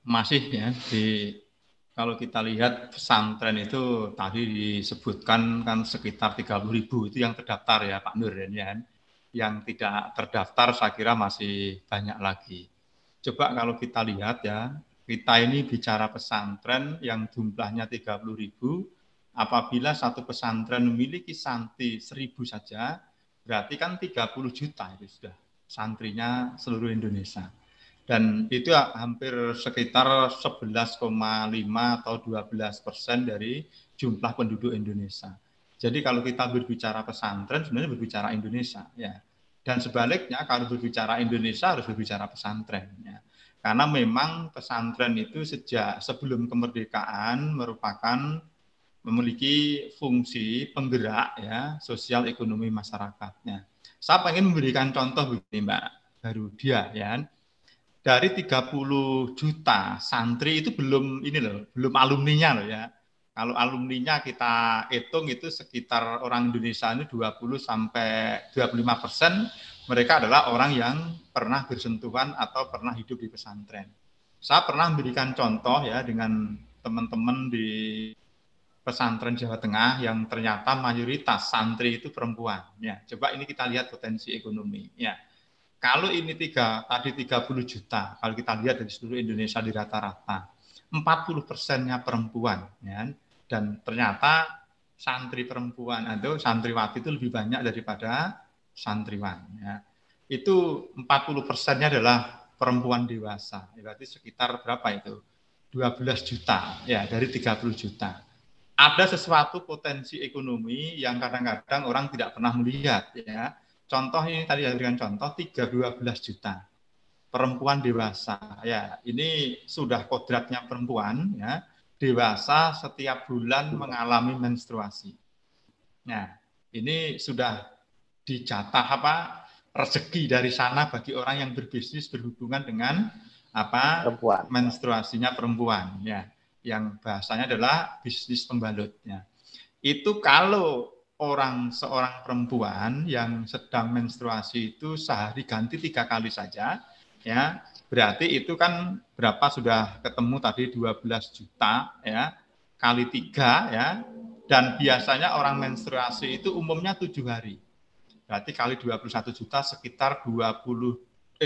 Masih ya, kalau kita lihat pesantren itu tadi disebutkan kan sekitar 30.000 itu yang terdaftar ya Pak Nur ya. Yang tidak terdaftar saya kira masih banyak lagi. Coba kalau kita lihat ya, kita ini bicara pesantren yang jumlahnya 30.000, apabila satu pesantren memiliki santri 1.000 saja, berarti kan 30 juta itu sudah santrinya seluruh Indonesia. Dan itu hampir sekitar 11,5 atau 12% dari jumlah penduduk Indonesia. Jadi kalau kita berbicara pesantren sebenarnya berbicara Indonesia ya. Dan sebaliknya kalau berbicara Indonesia harus berbicara pesantren ya. Karena memang pesantren itu sejak sebelum kemerdekaan merupakan memiliki fungsi penggerak ya sosial ekonomi masyarakatnya. Saya ingin memberikan contoh begini Mbak Barudia ya. Dari 30 juta santri itu belum ini loh, belum alumninya loh ya. Kalau alumninya kita hitung itu sekitar orang Indonesia ini 20 sampai 25% mereka adalah orang yang pernah bersentuhan atau pernah hidup di pesantren. Saya pernah memberikan contoh ya dengan teman-teman di pesantren Jawa Tengah yang ternyata mayoritas santri itu perempuan. Ya, coba ini kita lihat potensi ekonomi. Ya, kalau ini tadi 30 juta, kalau kita lihat dari seluruh Indonesia di rata-rata, 40%-nya perempuan, ya, dan ternyata santri perempuan atau santriwati itu lebih banyak daripada santriwan. Ya. Itu 40%-nya adalah perempuan dewasa, berarti sekitar berapa itu? 12 juta, ya dari 30 juta. Ada sesuatu potensi ekonomi yang kadang-kadang orang tidak pernah melihat, ya. Contoh ini tadi berikan contoh 12 juta perempuan dewasa ya, ini sudah kodratnya perempuan ya, dewasa setiap bulan mengalami menstruasi. Nah, ini sudah dijatah rezeki dari sana bagi orang yang berbisnis berhubungan dengan Perempuan. menstruasinya perempuan ya, yang bahasanya adalah bisnis pembalutnya. Itu kalau seorang perempuan yang sedang menstruasi itu sehari ganti 3 kali saja, ya berarti itu kan berapa sudah ketemu tadi 12 juta ya kali 3 ya, dan biasanya orang menstruasi itu umumnya 7 hari. Berarti kali 21 juta sekitar 252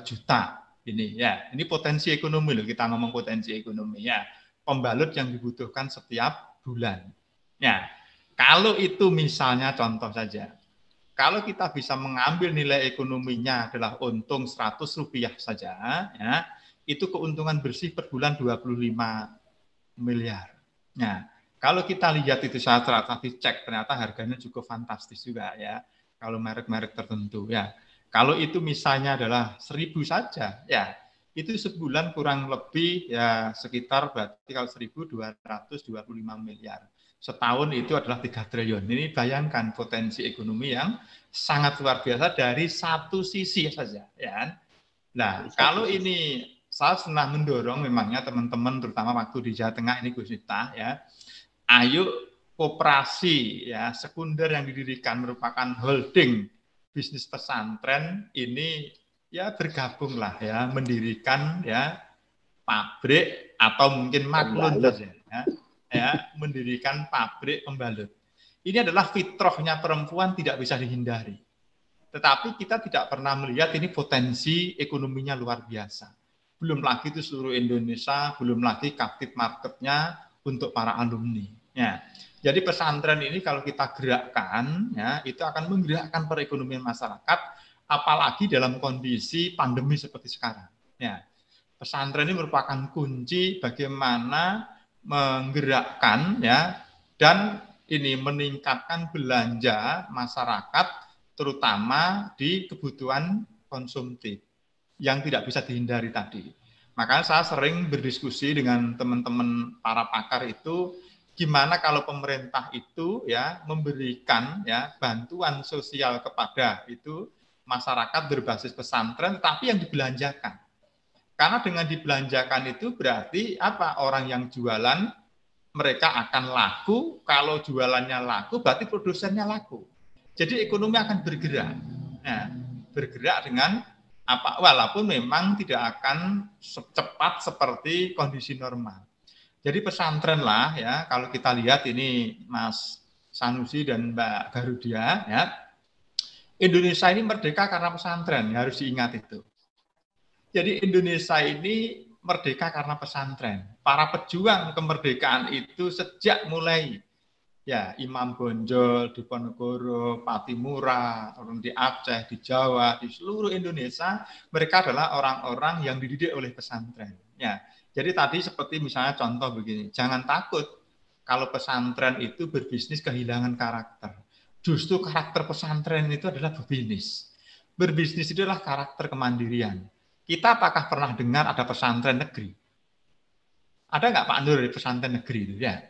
juta ini ya. Ini potensi ekonomi loh, kita ngomong potensi ekonomi ya. Pembalut yang dibutuhkan setiap bulan. Ya, kalau itu misalnya contoh saja, kalau kita bisa mengambil nilai ekonominya adalah untung 100 rupiah saja, ya, itu keuntungan bersih per bulan 25 miliar. Nah, kalau kita lihat itu saat tadi cek ternyata harganya cukup fantastis juga ya. Kalau merek-merek tertentu ya. Kalau itu misalnya adalah 1.000 saja, ya itu sebulan kurang lebih ya sekitar berarti kalau 1.225 miliar. Setahun itu adalah 3 triliun. Ini bayangkan potensi ekonomi yang sangat luar biasa dari satu sisi saja. Ya. Nah, kalau ini saya pernah mendorong memangnya teman-teman terutama waktu di Jawa Tengah ini Gus Miftah ya, ayo koperasi ya sekunder yang didirikan merupakan holding bisnis pesantren ini ya bergabunglah ya mendirikan ya pabrik atau mungkin maklun saja ya mendirikan pabrik pembalut. Ini adalah fitrahnya perempuan tidak bisa dihindari. Tetapi kita tidak pernah melihat ini potensi ekonominya luar biasa. Belum lagi itu seluruh Indonesia, belum lagi captive marketnya untuk para alumni. Ya. Jadi pesantren ini kalau kita gerakkan, ya, itu akan menggerakkan perekonomian masyarakat, apalagi dalam kondisi pandemi seperti sekarang. Ya. Pesantren ini merupakan kunci bagaimana menggerakkan, ya, dan ini meningkatkan belanja masyarakat terutama di kebutuhan konsumtif yang tidak bisa dihindari tadi. Makanya saya sering berdiskusi dengan teman-teman para pakar itu gimana kalau pemerintah itu ya memberikan ya bantuan sosial kepada itu masyarakat berbasis pesantren tapi yang dibelanjakan. Karena dengan dibelanjakan itu berarti apa? Orang yang jualan mereka akan laku, kalau jualannya laku berarti produsennya laku. Jadi ekonomi akan bergerak. Nah, bergerak dengan walaupun memang tidak akan secepat seperti kondisi normal. Jadi pesantren lah ya, kalau kita lihat ini Mas Sanusi dan Mbak Garudia ya, Indonesia ini merdeka karena pesantren, ya, harus diingat itu. Jadi Indonesia ini merdeka karena pesantren. Para pejuang kemerdekaan itu sejak mulai ya Imam Bonjol, Diponegoro, Patimura, orang di Aceh, di Jawa, di seluruh Indonesia, mereka adalah orang-orang yang dididik oleh pesantren. Ya, jadi tadi seperti misalnya contoh begini, jangan takut kalau pesantren itu berbisnis kehilangan karakter. Justru karakter pesantren itu adalah berbisnis. Berbisnis itu adalah karakter kemandirian. Kita apakah pernah dengar ada pesantren negeri? Ada nggak Pak Nur di pesantren negeri itu ya?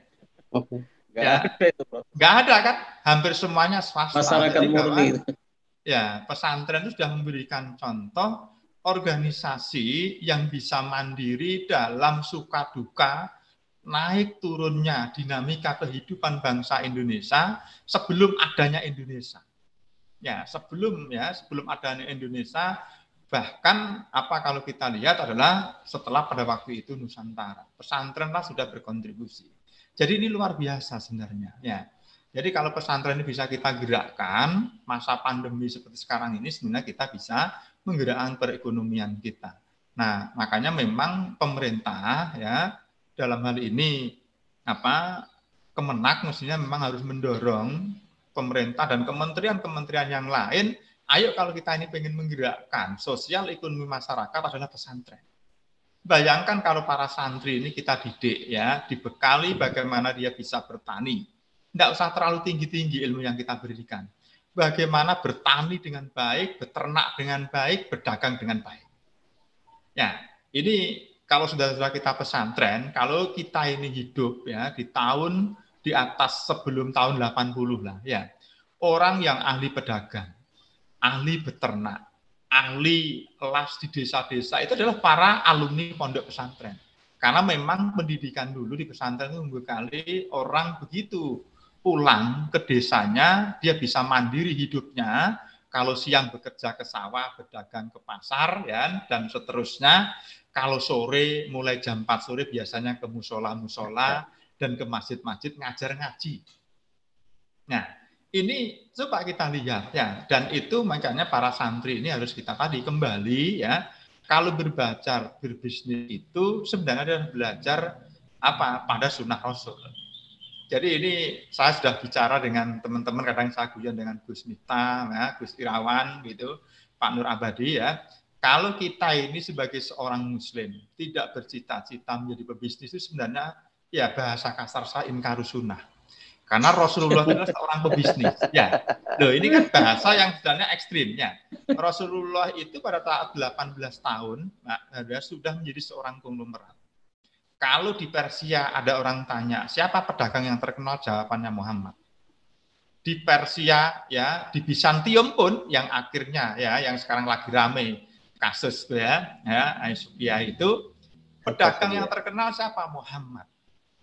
Nggak ada kan? Hampir semuanya swasta. Masyarakat murni. Ya, pesantren itu sudah memberikan contoh organisasi yang bisa mandiri dalam suka duka, naik turunnya dinamika kehidupan bangsa Indonesia sebelum adanya Indonesia. Ya, sebelum adanya Indonesia. Bahkan kalau kita lihat adalah setelah pada waktu itu Nusantara. Pesantrenlah sudah berkontribusi. Jadi ini luar biasa sebenarnya. Ya. Jadi kalau pesantren ini bisa kita gerakkan, masa pandemi seperti sekarang ini sebenarnya kita bisa menggerakkan perekonomian kita. Nah, makanya memang pemerintah ya dalam hal ini Kemenak mestinya memang harus mendorong pemerintah dan kementerian-kementerian yang lain. Ayo kalau kita ini pengen menggerakkan sosial ekonomi masyarakat adalah pesantren. Bayangkan kalau para santri ini kita didik ya, dibekali bagaimana dia bisa bertani. Tidak usah terlalu tinggi-tinggi ilmu yang kita berikan. Bagaimana bertani dengan baik, beternak dengan baik, berdagang dengan baik. Ya, ini kalau sudah kita pesantren, kalau kita ini hidup ya di atas sebelum tahun 80 lah ya. Orang yang ahli pedagang, ahli beternak, ahli las di desa-desa itu adalah para alumni pondok pesantren. Karena memang pendidikan dulu di pesantren itu membekali orang begitu pulang ke desanya, dia bisa mandiri hidupnya. Kalau siang bekerja ke sawah, berdagang ke pasar, ya, dan seterusnya. Kalau sore, mulai jam 4 sore biasanya ke musola-musola dan ke masjid-masjid ngajar ngaji. Nah, ini coba kita lihat ya, dan itu makanya para santri ini harus kita tadi kembali ya. Kalau berbisnis itu sebenarnya adalah belajar pada sunnah Rasul. Jadi ini saya sudah bicara dengan teman-teman, kadang saya guyon dengan Gus Miftah, ya, Gus Irawan gitu, Pak Nur Abadi ya. Kalau kita ini sebagai seorang Muslim tidak bercita-cita menjadi pebisnis itu sebenarnya ya bahasa kasar saya inkarus sunnah. Karena Rasulullah adalah seorang pebisnis. Ya, loh ini kan bahasa yang sebenarnya ekstrimnya. Rasulullah itu pada saat 18 tahun, sudah menjadi seorang konglomerat. Kalau di Persia ada orang tanya, siapa pedagang yang terkenal? Jawabannya Muhammad. Di Persia, ya, di Bizantium pun, yang akhirnya, ya, yang sekarang lagi ramai kasus Hagia Sophia itu, pedagang yang terkenal siapa? Muhammad.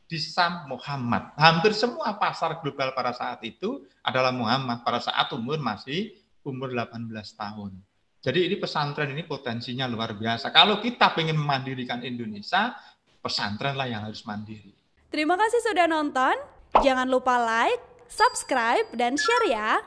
Di Sam Muhammad. Hampir semua pasar global pada saat itu adalah Muhammad pada saat masih umur 18 tahun. Jadi ini pesantren ini potensinya luar biasa. Kalau kita ingin memandirikan Indonesia, pesantrenlah yang harus mandiri. Terima kasih sudah nonton. Jangan lupa like, subscribe, dan share ya.